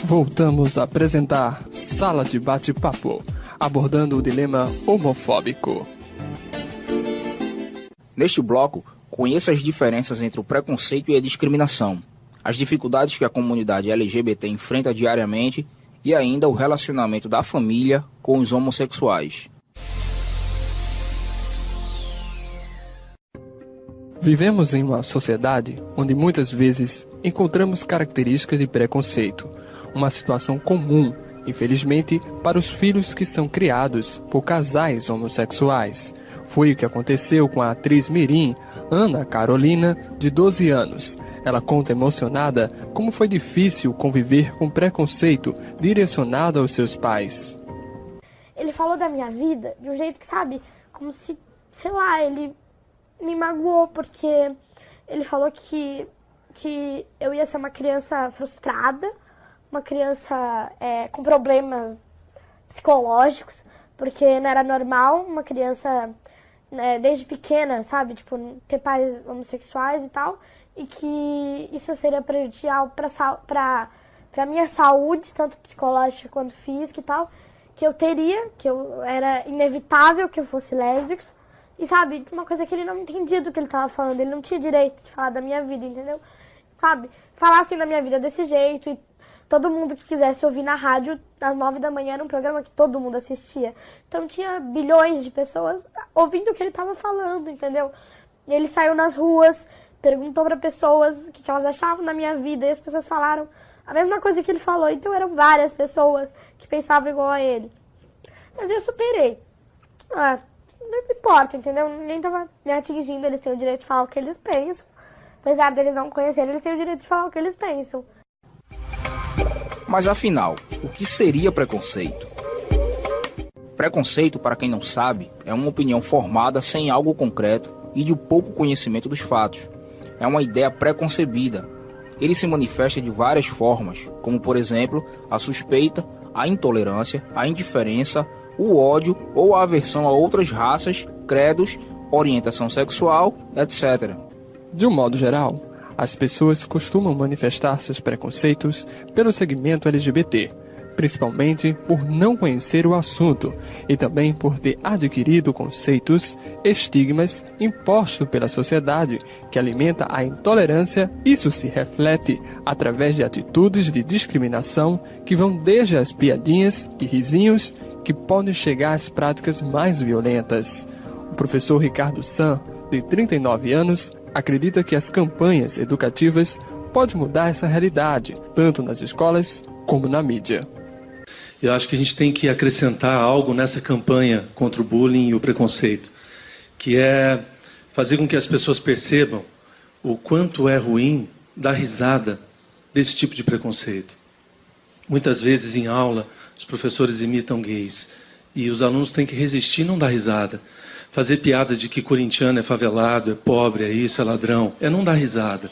Voltamos a apresentar Sala de Bate-Papo, abordando o dilema homofóbico. Neste bloco, conheça as diferenças entre o preconceito e a discriminação, as dificuldades que a comunidade LGBT enfrenta diariamente e ainda o relacionamento da família com os homossexuais. Vivemos em uma sociedade onde muitas vezes encontramos características de preconceito, uma situação comum, infelizmente, para os filhos que são criados por casais homossexuais. Foi o que aconteceu com a atriz mirim Ana Carolina, de 12 anos. Ela conta emocionada como foi difícil conviver com preconceito direcionado aos seus pais. Ele falou da minha vida de um jeito que, sabe, como se, sei lá, ele me magoou, porque ele falou que eu ia ser uma criança frustrada, uma criança com problemas psicológicos, porque não era normal uma criança, desde pequena, sabe, tipo, ter pais homossexuais e tal, e que isso seria prejudicial pra minha saúde, tanto psicológica quanto física e tal, que era inevitável que eu fosse lésbica. E sabe, uma coisa que ele não entendia do que ele tava falando, ele não tinha direito de falar da minha vida, entendeu? Sabe, falar assim da minha vida desse jeito, e todo mundo que quisesse ouvir na rádio, às 9 da manhã, era um programa que todo mundo assistia. Então tinha bilhões de pessoas ouvindo o que ele tava falando, entendeu? E ele saiu nas ruas, perguntou para pessoas o que elas achavam da minha vida, e as pessoas falaram a mesma coisa que ele falou. Então eram várias pessoas que pensavam igual a ele. Mas eu superei. Não importa, entendeu? Ninguém tava me atingindo, eles têm o direito de falar o que eles pensam. Apesar deles não conhecerem, eles têm o direito de falar o que eles pensam. Mas afinal, o que seria preconceito? Preconceito, para quem não sabe, é uma opinião formada sem algo concreto e de pouco conhecimento dos fatos. É uma ideia preconcebida. Ele se manifesta de várias formas, como por exemplo, a suspeita, a intolerância, a indiferença, o ódio ou a aversão a outras raças, credos, orientação sexual, etc. De um modo geral, as pessoas costumam manifestar seus preconceitos pelo segmento LGBT, principalmente por não conhecer o assunto e também por ter adquirido conceitos, estigmas impostos pela sociedade que alimenta a intolerância. Isso se reflete através de atitudes de discriminação que vão desde as piadinhas e risinhos que podem chegar às práticas mais violentas. O professor Ricardo San, de 39 anos, acredita que as campanhas educativas podem mudar essa realidade, tanto nas escolas como na mídia. Eu acho que a gente tem que acrescentar algo nessa campanha contra o bullying e o preconceito, que é fazer com que as pessoas percebam o quanto é ruim dar risada desse tipo de preconceito. Muitas vezes em aula, os professores imitam gays e os alunos têm que resistir e não dar risada. Fazer piadas de que corintiano é favelado, é pobre, é isso, é ladrão, é não dar risada.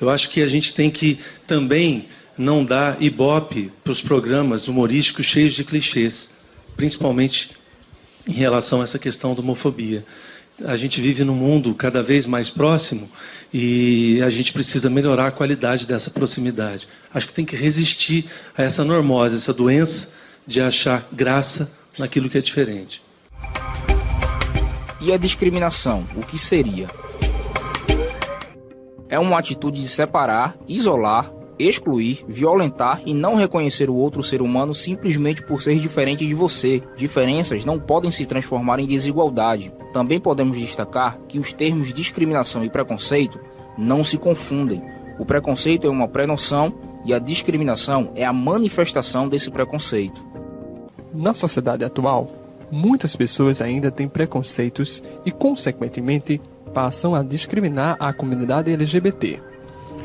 Eu acho que a gente tem que também não dar ibope para os programas humorísticos cheios de clichês, principalmente em relação a essa questão da homofobia. A gente vive num mundo cada vez mais próximo e a gente precisa melhorar a qualidade dessa proximidade. Acho que tem que resistir a essa normose, essa doença de achar graça naquilo que é diferente. E a discriminação, o que seria? É uma atitude de separar, isolar, excluir, violentar e não reconhecer o outro ser humano simplesmente por ser diferente de você. Diferenças não podem se transformar em desigualdade. Também podemos destacar que os termos discriminação e preconceito não se confundem. O preconceito é uma pré-noção e a discriminação é a manifestação desse preconceito. Na sociedade atual, muitas pessoas ainda têm preconceitos e, consequentemente, passam a discriminar a comunidade LGBT,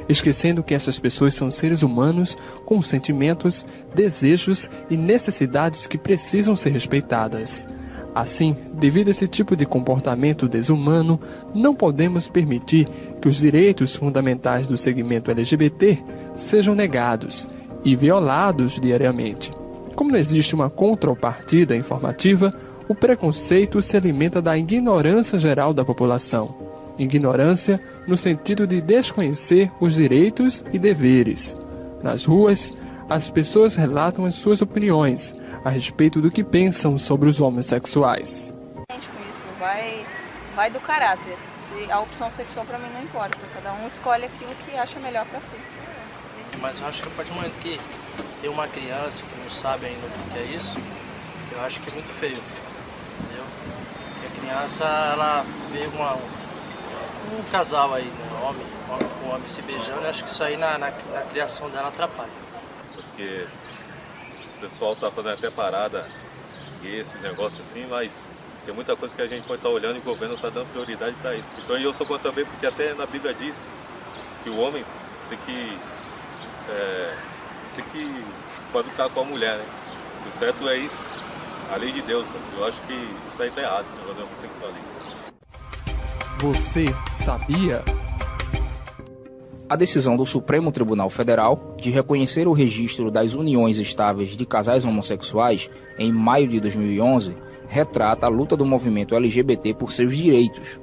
esquecendo que essas pessoas são seres humanos com sentimentos, desejos e necessidades que precisam ser respeitadas. Assim, devido a esse tipo de comportamento desumano, não podemos permitir que os direitos fundamentais do segmento LGBT sejam negados e violados diariamente. Como não existe uma contrapartida informativa, o preconceito se alimenta da ignorância geral da população. Ignorância no sentido de desconhecer os direitos e deveres. Nas ruas, as pessoas relatam as suas opiniões a respeito do que pensam sobre os homossexuais. Vai do caráter. A opção sexual para mim não importa. Cada um escolhe aquilo que acha melhor para si. Mas eu acho que a partir do momento que tem uma criança que não sabe ainda o que é isso, eu acho que é muito feio, entendeu? Porque a criança, ela vê um casal aí, né? Homem com homem se beijando, eu acho que isso aí na criação dela atrapalha. Porque o pessoal tá fazendo até parada e esses negócios assim, mas tem muita coisa que a gente pode estar olhando e o governo está dando prioridade para isso. Então eu sou contra também, porque até na Bíblia diz que o homem tem que coabitar com a mulher, né? O certo é isso, a lei de Deus. Eu acho que isso aí está errado, esse negócio do homossexualismo. Você sabia? A decisão do Supremo Tribunal Federal de reconhecer o registro das uniões estáveis de casais homossexuais em maio de 2011 retrata a luta do movimento LGBT por seus direitos.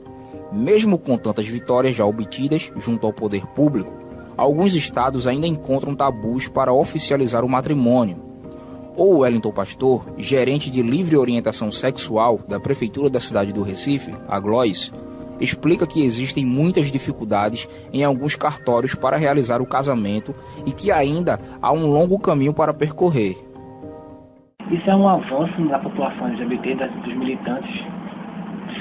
Mesmo com tantas vitórias já obtidas junto ao poder público, alguns estados ainda encontram tabus para oficializar o matrimônio. O Wellington Pastor, gerente de livre orientação sexual da Prefeitura da cidade do Recife, a GLOIS, explica que existem muitas dificuldades em alguns cartórios para realizar o casamento e que ainda há um longo caminho para percorrer. Isso é um avanço na população LGBT, dos militantes,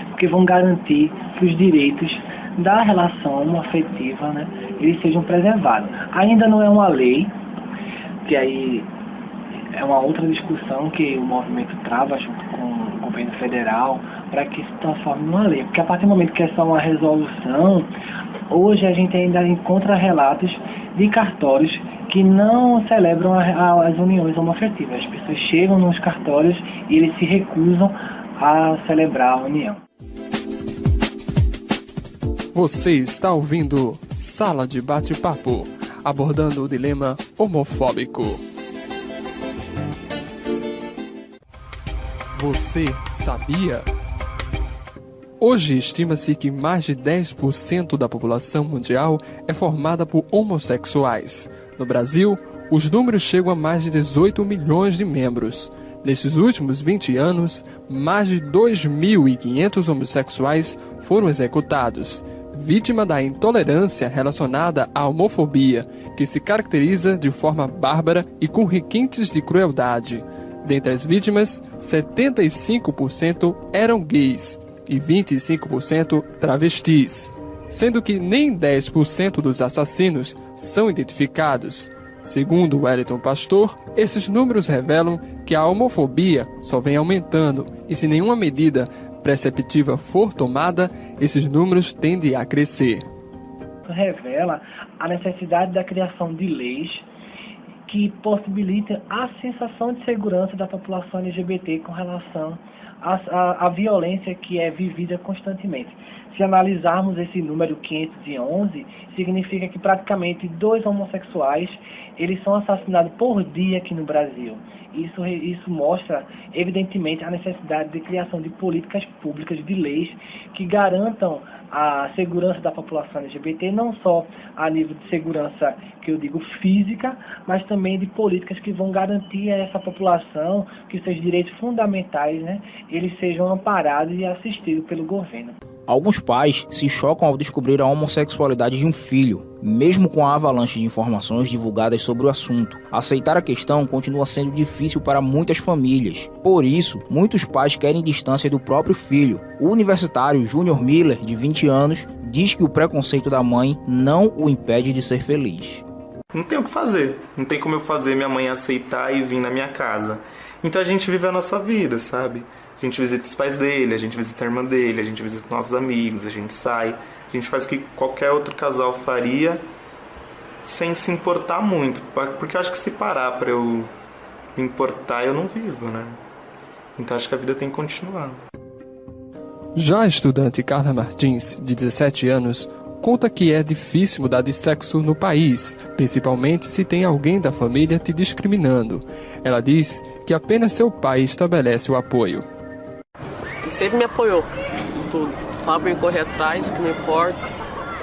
porque vão garantir que os direitos da relação homoafetiva, né, eles sejam preservados. Ainda não é uma lei, que aí é uma outra discussão que o movimento trava junto com o governo federal para que se transforme numa lei. Porque a partir do momento que é só uma resolução, hoje a gente ainda encontra relatos de cartórios que não celebram as uniões homoafetivas. As pessoas chegam nos cartórios e eles se recusam a celebrar a união. Você está ouvindo Sala de Bate-Papo, abordando o dilema homofóbico. Você sabia? Hoje estima-se que mais de 10% da população mundial é formada por homossexuais. No Brasil, os números chegam a mais de 18 milhões de membros. Nesses últimos 20 anos, mais de 2.500 homossexuais foram executados, vítima da intolerância relacionada à homofobia, que se caracteriza de forma bárbara e com requintes de crueldade. Dentre as vítimas, 75% eram gays e 25% travestis, sendo que nem 10% dos assassinos são identificados. Segundo Wellington Pastor, esses números revelam que a homofobia só vem aumentando e se nenhuma medida preceptiva for tomada, esses números tendem a crescer. Isso revela a necessidade da criação de leis que possibilitem a sensação de segurança da população LGBT com relação à violência que é vivida constantemente. Se analisarmos esse número 511, significa que praticamente 2 homossexuais eles são assassinados por dia aqui no Brasil. Isso mostra, evidentemente, a necessidade de criação de políticas públicas, de leis que garantam a segurança da população LGBT, não só a nível de segurança, que eu digo física, mas também de políticas que vão garantir a essa população que seus direitos fundamentais, né, eles sejam amparados e assistidos pelo governo. Alguns pais se chocam ao descobrir a homossexualidade de um filho, mesmo com a avalanche de informações divulgadas sobre o assunto. Aceitar a questão continua sendo difícil para muitas famílias. Por isso, muitos pais querem distância do próprio filho. O universitário Júnior Miller, de 20 anos, diz que o preconceito da mãe não o impede de ser feliz. Não tem o que fazer. Não tem como eu fazer minha mãe aceitar e vir na minha casa. Então a gente vive a nossa vida, sabe? A gente visita os pais dele, a gente visita a irmã dele, a gente visita nossos amigos, a gente sai, a gente faz o que qualquer outro casal faria sem se importar muito. Porque eu acho que se parar pra eu me importar, eu não vivo, né? Então acho que a vida tem que continuar. Já a estudante Carla Martins, de 17 anos, conta que é difícil mudar de sexo no país, principalmente se tem alguém da família te discriminando. Ela diz que apenas seu pai estabelece o apoio. Ele sempre me apoiou em tudo. Fala pra mim correr atrás, que não importa.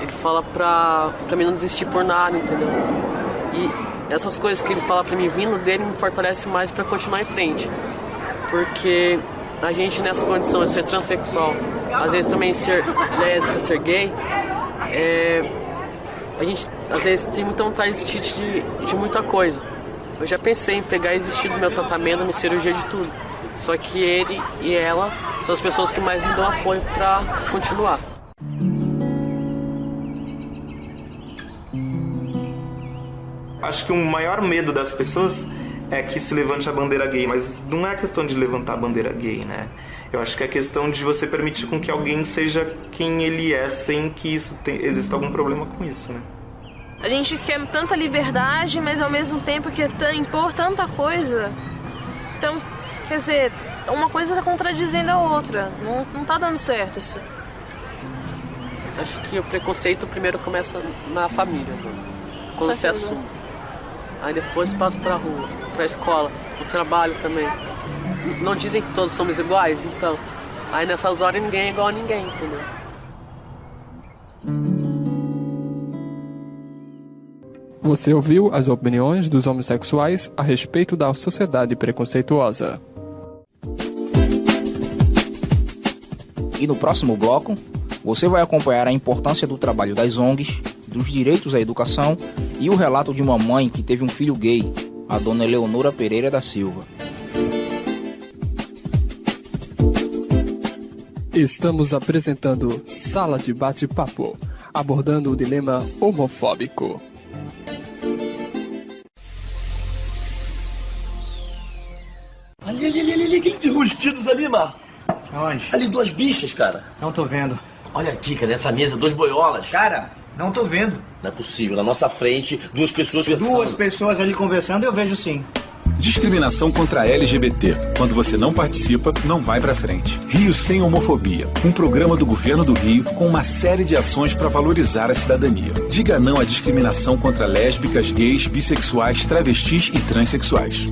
Ele fala pra mim não desistir por nada, entendeu? E essas coisas que ele fala pra mim vindo dele me fortalece mais pra continuar em frente. Porque a gente nessa condição de ser transexual, às vezes também ser lésbica, ser gay, a gente às vezes tem muita vontade de desistir de muita coisa. Eu já pensei em pegar e desistir do meu tratamento, da minha cirurgia, de tudo. Só que ele e ela são as pessoas que mais me dão apoio pra continuar. Acho que o maior medo das pessoas é que se levante a bandeira gay, mas não é questão de levantar a bandeira gay, né? Eu acho que é questão de você permitir com que alguém seja quem ele é, sem que exista algum problema com isso, né? A gente quer tanta liberdade, mas ao mesmo tempo quer impor tanta coisa. Então, quer dizer, uma coisa tá contradizendo a outra. Não tá dando certo isso. Acho que o preconceito primeiro começa na família, quando você assume. Aí depois passa pra rua, pra escola, pro trabalho também. Não dizem que todos somos iguais, então. Aí nessas horas ninguém é igual a ninguém, entendeu? Você ouviu as opiniões dos homossexuais a respeito da sociedade preconceituosa. E no próximo bloco, você vai acompanhar a importância do trabalho das ONGs, dos direitos à educação e o relato de uma mãe que teve um filho gay, a dona Eleonora Pereira da Silva. Estamos apresentando Sala de Bate-Papo, abordando o dilema homofóbico. Ali, aqueles enrustidos ali, Marco. Onde? Ali, 2 bichas, cara. Não tô vendo. Olha aqui, cara, nessa mesa, 2 boiolas. Cara, não tô vendo. Não é possível, na nossa frente, 2 pessoas conversando. 2 pessoas ali conversando, eu vejo sim. Discriminação contra LGBT. Quando você não participa, não vai pra frente. Rio Sem Homofobia. Um programa do Governo do Rio com uma série de ações para valorizar a cidadania. Diga não à discriminação contra lésbicas, gays, bissexuais, travestis e transexuais.